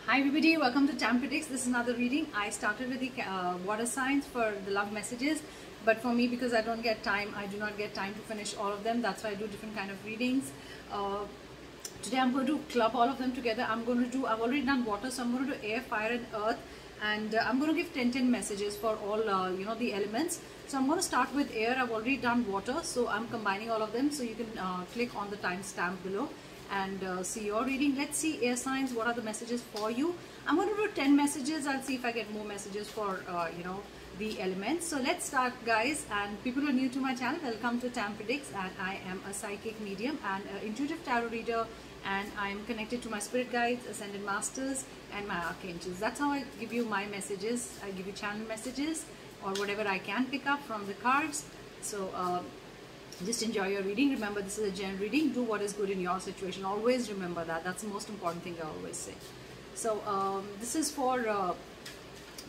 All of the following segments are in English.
Hi everybody, welcome to Tam Predicts. This is another reading. I started with the water signs for the love messages, but for me, because I don't get time, I do not get time to finish all of them. That's why I do different kind of readings. Today I'm going to club all of them together. I've already done water, so I'm going to do air, fire and earth, and I'm going to give 10 messages for all the elements. So I'm going to start with air. I've already done water, so I'm combining all of them, so you can click on the timestamp below and see your reading. Let's see air signs, what are the messages for you. I'm going to do 10 messages. I'll see if I get more messages for the elements. So let's start, guys. And people who are new to my channel, welcome to Tam Predicts, and I am a psychic medium and an intuitive tarot reader, and I am connected to my spirit guides, ascended masters and my archangels. That's how I give you my messages. I give you channel messages or whatever I can pick up from the cards. So just enjoy your reading. Remember, this is a general reading. Do what is good in your situation. Always remember that. That's the most important thing I always say. So this is for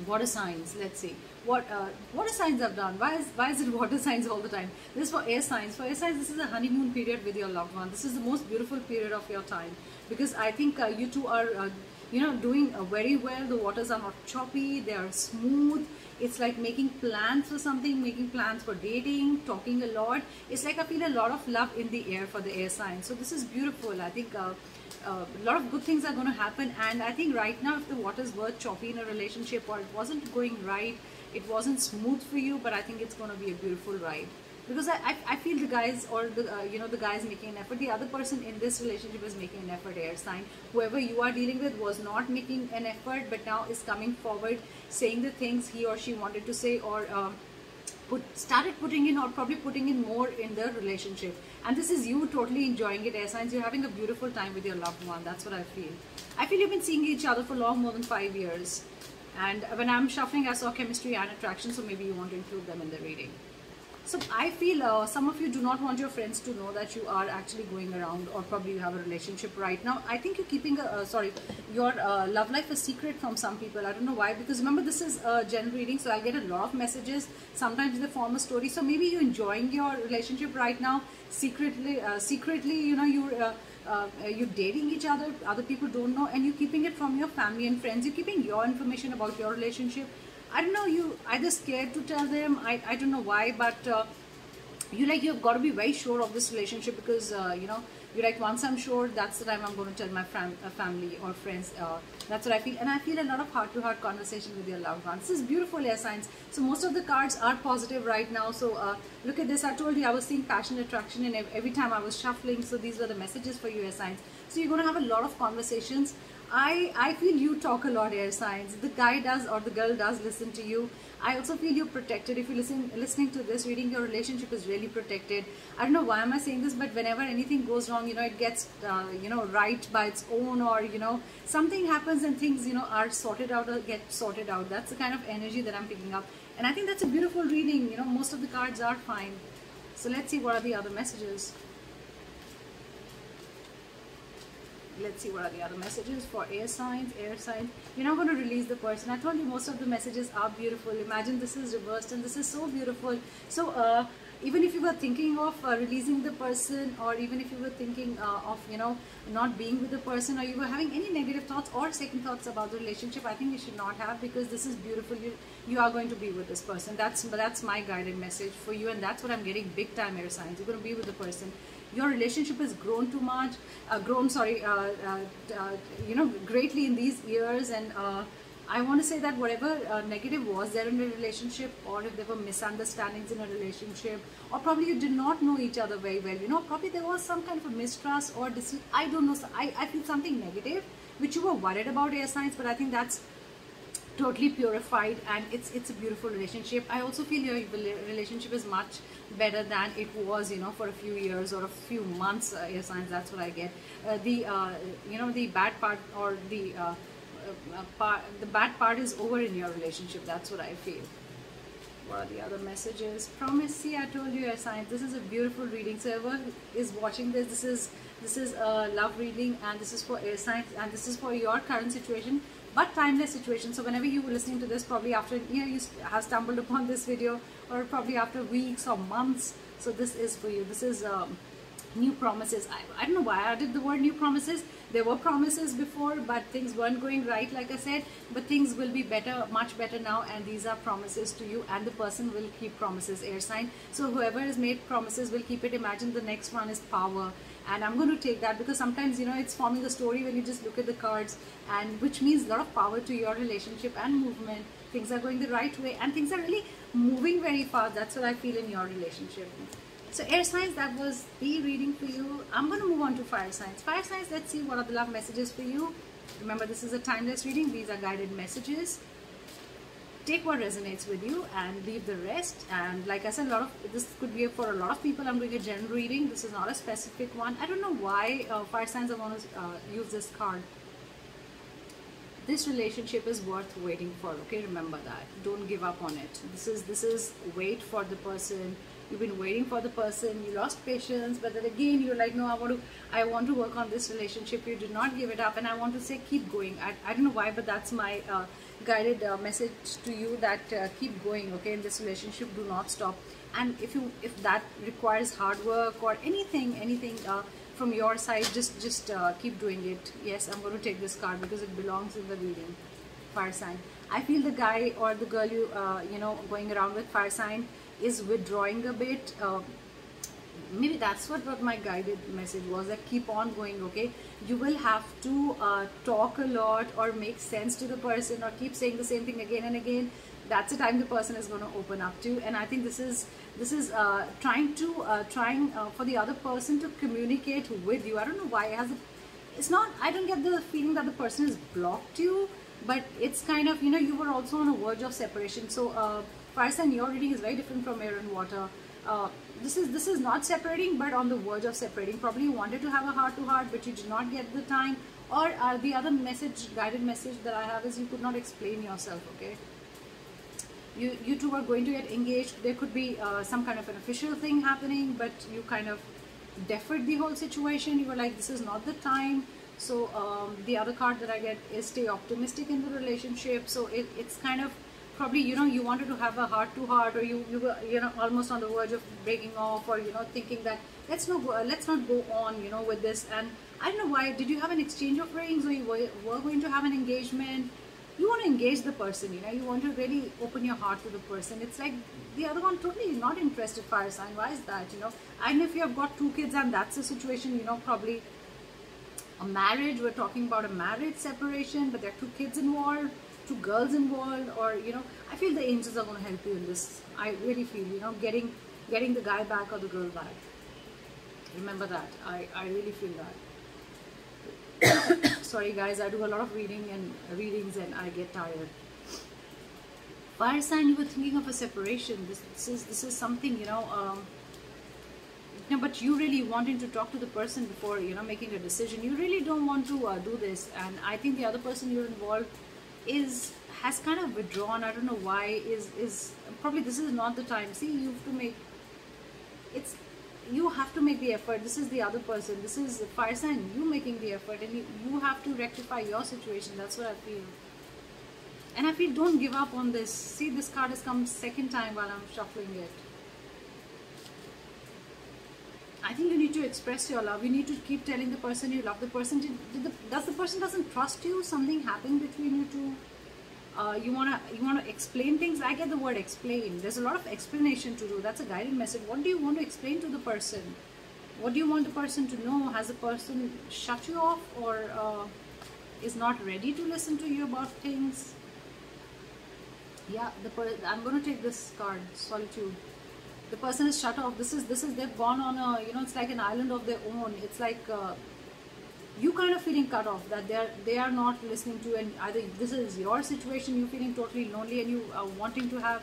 water signs. Let's see what water signs I've done. Why is it water signs all the time? This is for air signs. For air signs, this is a honeymoon period with your loved one. This is the most beautiful period of your time, because I think you two are doing very well. The waters are not choppy, they are smooth. It's like making plans for something, making plans for dating, talking a lot. It's like I feel a lot of love in the air for the air sign. So this is beautiful. I think a lot of good things are going to happen. And I think right now, if the waters were choppy in a relationship, or it wasn't going right, it wasn't smooth for you, but I think it's going to be a beautiful ride. Because I feel the guys, or the guys making an effort, the other person in this relationship is making an effort, air sign. Whoever you are dealing with was not making an effort, but now is coming forward, saying the things he or she wanted to say, or started putting in, or probably putting in more in the relationship. And this is you totally enjoying it, air signs. You're having a beautiful time with your loved one. That's what I feel. I feel you've been seeing each other for long, more than 5 years. And when I'm shuffling, I saw chemistry and attraction, so maybe you want to include them in the reading. So I feel some of you do not want your friends to know that you are actually going around, or probably you have a relationship right now. I think you're keeping your love life a secret from some people. I don't know why, because remember, this is a general reading, so I'll get a lot of messages. Sometimes they form a story. So maybe you're enjoying your relationship right now secretly. You're dating each other. Other people don't know, and you're keeping it from your family and friends. You're keeping your information about your relationship. I don't know, you either scared to tell them, I don't know why, but you've got to be very sure of this relationship, because you're like, once I'm sure, that's the time I'm going to tell my family or friends. That's what I feel. And I feel a lot of heart-to-heart conversation with your loved ones. This is beautiful, air signs. So most of the cards are positive right now. So look at this. I told you I was seeing passion, attraction, and every time I was shuffling. So these were the messages for you, air signs. So you're going to have a lot of conversations. I feel you talk a lot, air signs. The guy does, or the girl does, listen to you. I also feel you're protected. If you're listening to this reading, your relationship is really protected. I don't know why am I saying this, but whenever anything goes wrong, it gets right by its own, or something happens and things are sorted out or get sorted out. That's the kind of energy that I'm picking up, and I think that's a beautiful reading. Most of the cards are fine. So let's see what are the other messages. Let's see what are the other messages for air signs. Air signs, you're not going to release the person. I told you most of the messages are beautiful. Imagine this is reversed, and this is so beautiful. So even if you were thinking of releasing the person, or even if you were thinking of not being with the person, or you were having any negative thoughts or second thoughts about the relationship, I think you should not have, because this is beautiful. You are going to be with this person. That's my guided message for you, and that's what I'm getting big time, air signs. You're going to be with the person. Your relationship has grown too much, greatly in these years, and I want to say that whatever negative was there in a relationship, or if there were misunderstandings in a relationship, or probably you did not know each other very well, probably there was some kind of a mistrust or I don't know. So I feel something negative which you were worried about, air signs, but I think that's totally purified, and it's a beautiful relationship. I also feel your relationship is much better than it was for a few years or a few months, air signs. That's what I get. The bad part, or the bad part is over in your relationship. That's what I feel. What are the other messages? Promise. See, I told you, air signs, this is a beautiful reading. So whoever is watching this is a love reading, and this is for air signs, and this is for your current situation, but timeless situation. So whenever you were listening to this, probably after you have stumbled upon this video, or probably after weeks or months, so this is for you. This is new promises. I don't know why I added the word new promises. There were promises before, but things weren't going right, like I said, but things will be better, much better now, and these are promises to you, and the person will keep promises, air sign. So whoever has made promises will keep it. Imagine the next one is power, and I'm going to take that because sometimes, you know, it's forming a story when you just look at the cards, and which means a lot of power to your relationship and movement. Things are going the right way, and things are really moving very fast. That's what I feel in your relationship. So air signs, that was the reading for you. I'm going to move on to fire signs. Fire signs, let's see what are the love messages for you. Remember, this is a timeless reading. These are guided messages. Take what resonates with you and leave the rest. And like I said, this could be for a lot of people. I'm doing a general reading. This is not a specific one. I don't know why fire signs are going to use this card. This relationship is worth waiting for. Okay, remember that. Don't give up on it. This is wait for the person. You've been waiting for the person, you lost patience, but then again you're like, no, I want to work on this relationship. You did not give it up, and I want to say keep going. I don't know why, but that's my guided message to you, that keep going, okay, in this relationship. Do not stop. And if that requires hard work or anything from your side, just keep doing it. Yes, I'm going to take this card because it belongs in the reading. Fire sign. I feel the guy or the girl you know, going around with fire sign is withdrawing a bit. Maybe that's what my guided message was, that keep on going, okay. You will have to talk a lot or make sense to the person, or keep saying the same thing again and again. That's the time the person is going to open up to. And I think this is trying for the other person to communicate with you. I don't know why it's not, I don't get the feeling that the person has blocked you, but it's kind of, you know, you were also on a verge of separation. So fire sign, your reading is very different from air and water. This is not separating, but on the verge of separating. Probably you wanted to have a heart-to-heart, but you did not get the time. Or the other message, guided message that I have is you could not explain yourself, okay. You two are going to get engaged. There could be some kind of an official thing happening, but you kind of deferred the whole situation. You were like, this is not the time. So the other card that I get is stay optimistic in the relationship. So it's kind of, probably, you know, you wanted to have a heart-to-heart, or you were, you know, almost on the verge of breaking off, or, you know, thinking that let's not go on, you know, with this. And I don't know why. Did you have an exchange of rings, or you were going to have an engagement? You want to engage the person, you know, you want to really open your heart to the person. It's like the other one totally not interested, fire sign. Why is that, you know? And if you have got 2 kids and that's the situation, you know, probably a marriage, we're talking about a marriage separation, but there are 2 kids involved, 2 girls involved, or, you know, I feel the angels are going to help you in this. I really feel, you know, getting the guy back or the girl back. Remember that. I really feel that. Sorry guys, I do a lot of readings and I get tired. Fire sign, you were thinking of a separation. This is something, you know, but you really wanting to talk to the person before, you know, making a decision. You really don't want to do this, and I think the other person you're involved has kind of withdrawn. I don't know why. Is probably this is not the time. See, you have to make the effort. This is the other person. This is fire sign, you making the effort, and you have to rectify your situation. That's what I feel. And I feel, don't give up on this. See, this card has come second time while I'm shuffling it. I think you need to express your love. You need to keep telling the person you love the person. Does the person doesn't trust you? Something happened between you two? You wanna explain things. I get the word explain. There's a lot of explanation to do. That's a guided message. What do you want to explain to the person? What do you want the person to know? Has the person shut you off, or is not ready to listen to you about things? Yeah, I'm going to take this card, solitude. The person is shut off. This is they've gone on a, you know, it's like an island of their own. It's like you kind of feeling cut off, that they are not listening to, and either this is your situation, you feeling totally lonely, and you are wanting to have,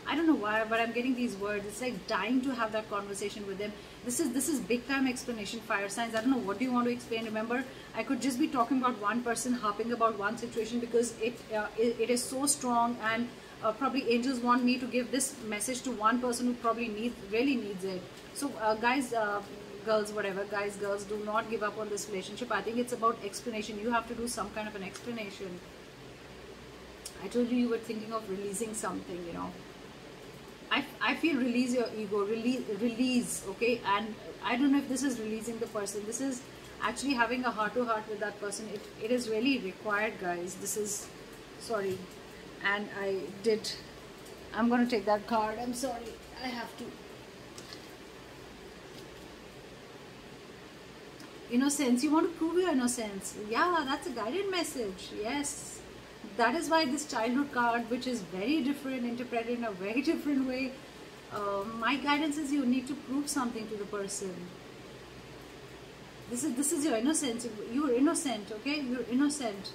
I don't know why, but I'm getting these words. It's like dying to have that conversation with them. This is big time explanation, fire signs. I don't know, what do you want to explain? Remember, I could just be talking about one person, harping about one situation, because it is so strong, and probably angels want me to give this message to one person who probably really needs it. So guys, girls, whatever, guys, girls, do not give up on this relationship. I think it's about explanation. You have to do some kind of an explanation. I told you were thinking of releasing something, you know. I feel release your ego, release, okay? And I don't know if this is releasing the person. This is, actually having a heart-to-heart with that person, it is really required, guys. This is, sorry, and I'm going to take that card. I'm sorry, I have to. Innocence, you want to prove your innocence. Yeah, that's a guided message. Yes, that is why this childhood card, which is very different, interpreted in a very different way, my guidance is you need to prove something to the person. This is your innocence. You're innocent, okay? You're innocent.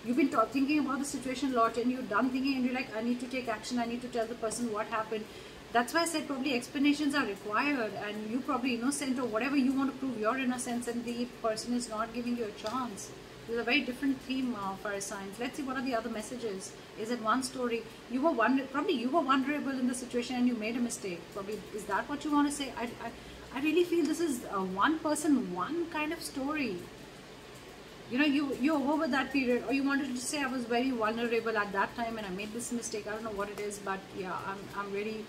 You've been thinking about the situation a lot, and you're done thinking, and you're like, I need to take action. I need to tell the person what happened. That's why I said probably explanations are required, and you're probably innocent or whatever you want to prove your innocence, and the person is not giving you a chance. There's a very different theme for our signs. Let's see what are the other messages. Is it one story? You were probably you were vulnerable in the situation and you made a mistake. Probably is that what you want to say? I really feel this is one person, one kind of story. You're over that period, or you wanted to say I was very vulnerable at that time and I made this mistake. I don't know what it is, but yeah, I'm really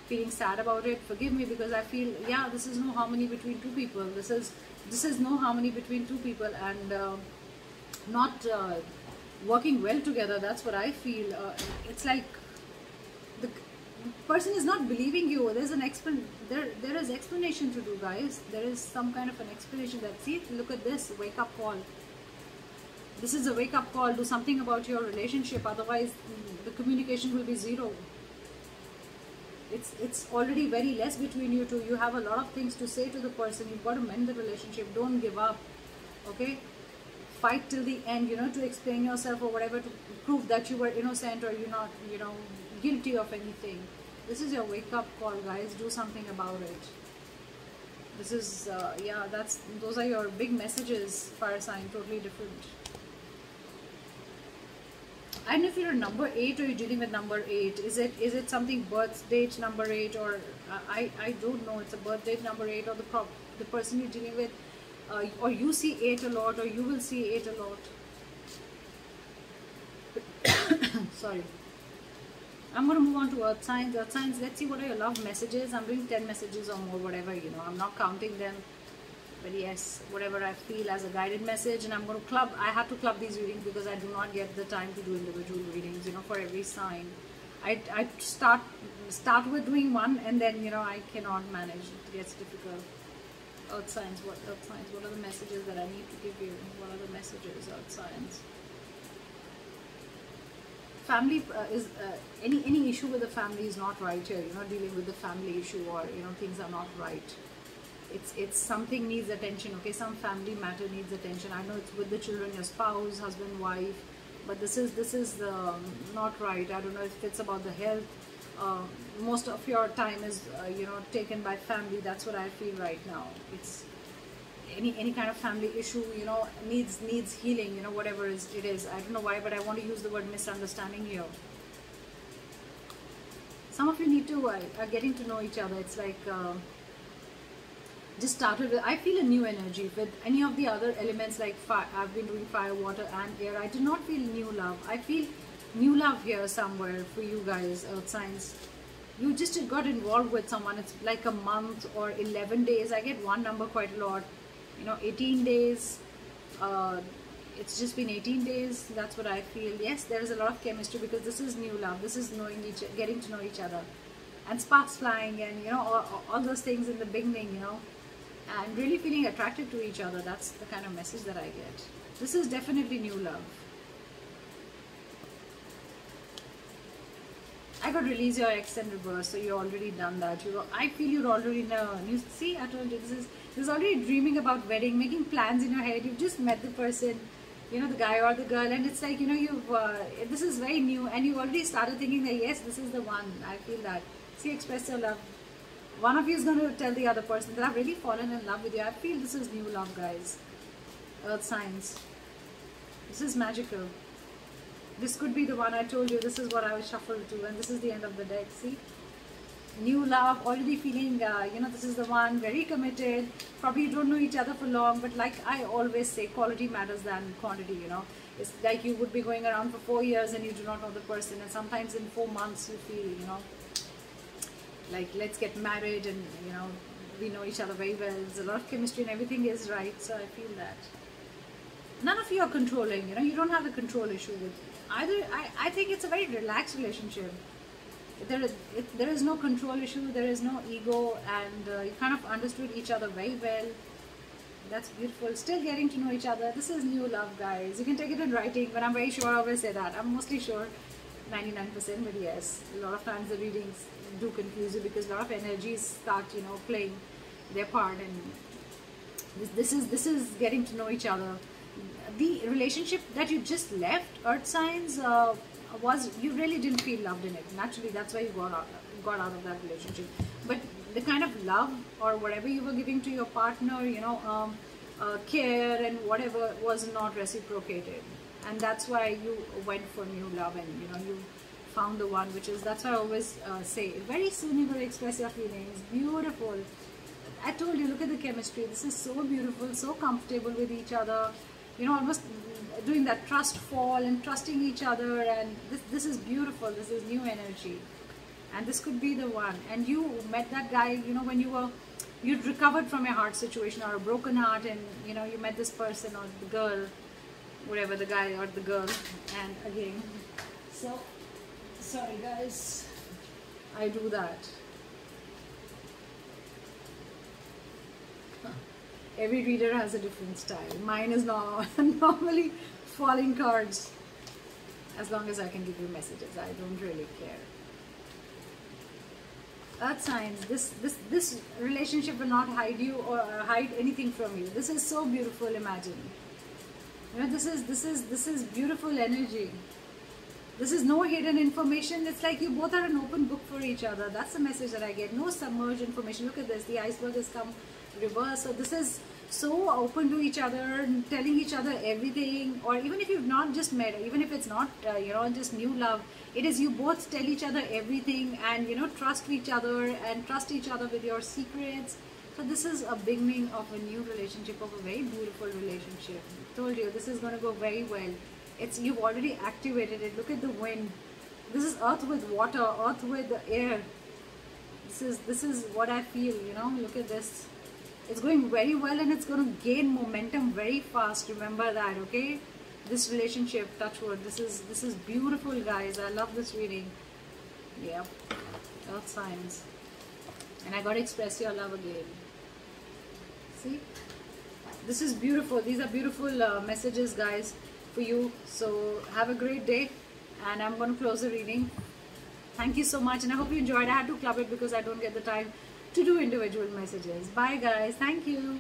feeling sad about it. Forgive me, because I feel, yeah, this is no harmony between two people. This is no harmony between two people, and not working well together. That's what I feel. It's like the person is not believing you. There's an there is explanation to do, guys. There is some kind of an explanation. That, see, look at this wake up call. This is a wake up call. Do something about your relationship, otherwise the communication will be zero. It's already very less between you two. You have a lot of things to say to the person. You've got to mend the relationship. Don't give up, okay? Fight till the end, to explain yourself or whatever, to prove that you were innocent or you're not, guilty of anything. This is your wake up call, guys. Do something about it. This is, yeah, those are your big messages, fire sign, totally different. I don't know if you're a number 8 or you're dealing with number 8. Is it something birth date number 8, or I don't know. It's a birth date number 8, or the person you're dealing with, or you see 8 a lot, or you will see 8 a lot. Sorry. I'm going to move on to earth signs. Earth signs, let's see what are your love messages. I'm doing 10 messages or more, whatever, I'm not counting them. But yes, whatever I feel as a guided message, and I'm going to I have to club these readings because I do not get the time to do individual readings, for every sign. I start with doing one, and then, I cannot manage. It gets difficult. Earth signs, what earth signs? What are the messages that I need to give you? What are the messages, earth signs? Family is any issue with the family is not right here. Dealing with the family issue, or things are not right. It's something needs attention, okay? Some family matter needs attention. I know it's with the children, your spouse, husband, wife, but this is not right. I don't know if it's about the health. Most of your time is taken by family. That's what I feel right now. It's any kind of family issue, needs healing, whatever it is. I don't know why, but I want to use the word misunderstanding here. Some of you need to are getting to know each other. It's like just started with, I feel a new energy with any of the other elements, like fire. I've been doing fire, water and air. I do not feel new love. I feel new love here somewhere for you guys, earth signs. You just got involved with someone. It's like a month or 11 days. I get one number quite a lot, 18 days. It's just been 18 days. That's what I feel. Yes, there is a lot of chemistry, because this is new love. This is getting to know each other, and sparks flying, and all those things in the beginning, and really feeling attracted to each other. That's the kind of message that I get. This is definitely new love. I got release your ex and reverse, so you already done that. I feel you're already know. You see, I told you, this is already dreaming about wedding, making plans in your head. You've just met the person, the guy or the girl, and it's like, this is very new, and you already started thinking that yes, this is the one. I feel that. See, express your love. One of you is going to tell the other person that I've really fallen in love with you. I feel this is new love, guys. Earth signs. This is magical. This could be the one. I told you, this is what I was shuffled to, and this is the end of the deck. See, new love, already feeling this is the one, very committed. Probably you don't know each other for long, but like I always say, quality matters than quantity. It's like you would be going around for 4 years and you do not know the person, and sometimes in 4 months you feel like, let's get married, and we know each other very well. There's a lot of chemistry and everything is right. So I feel that none of you are controlling. You don't have a control issue with either. I think it's a very relaxed relationship. There is no control issue, there is no ego, and you kind of understood each other very well. That's beautiful. Still getting to know each other. This is new love, guys. You can take it in writing, but I'm very sure I always say that. I'm mostly sure 99%, but yes, a lot of times the readings do confuse you because a lot of energies start playing their part, and this is getting to know each other. The relationship that you just left, earth signs, was you really didn't feel loved in it. Naturally, that's why you got out of that relationship. But the kind of love or whatever you were giving to your partner, care and whatever, was not reciprocated, and that's why you went for new love, and you found the one, that's why I always say very soon you will express your feelings. Beautiful. I told you, look at the chemistry. This is so beautiful, so comfortable with each other, almost doing that trust fall and trusting each other, and this is beautiful. This is new energy, and this could be the one. And you met that guy, when you'd recovered from your heart situation or a broken heart, and you met this person or the girl, whatever, the guy or the girl. And again, so sorry guys, I do that. Every reader has a different style. Mine is normally falling cards. As long as I can give you messages, I don't really care. Earth signs, this relationship will not hide you or hide anything from you. This is so beautiful. Imagine, this is beautiful energy. This is no hidden information. It's like you both are an open book for each other. That's the message that I get. No submerged information. Look at this. The iceberg has come reverse. So this is so open to each other, telling each other everything. Or even if you've not just met, even if it's not just new love, it is you both tell each other everything, and trust each other and trust each other with your secrets. So this is a beginning of a new relationship, of a very beautiful relationship. I told you, this is going to go very well. You've already activated it. Look at the wind. This is earth with water, earth with air. This is what I feel. Look at this. It's going very well, and it's going to gain momentum very fast. Remember that, okay? This relationship, touch wood. This is beautiful, guys. I love this reading. Yeah, earth signs, and I got to express your love again. See, this is beautiful. These are beautiful messages, guys, for you. So have a great day, and I'm going to close the reading. Thank you so much, and I hope you enjoyed. I had to club it because I don't get the time to do individual messages. Bye guys. Thank you.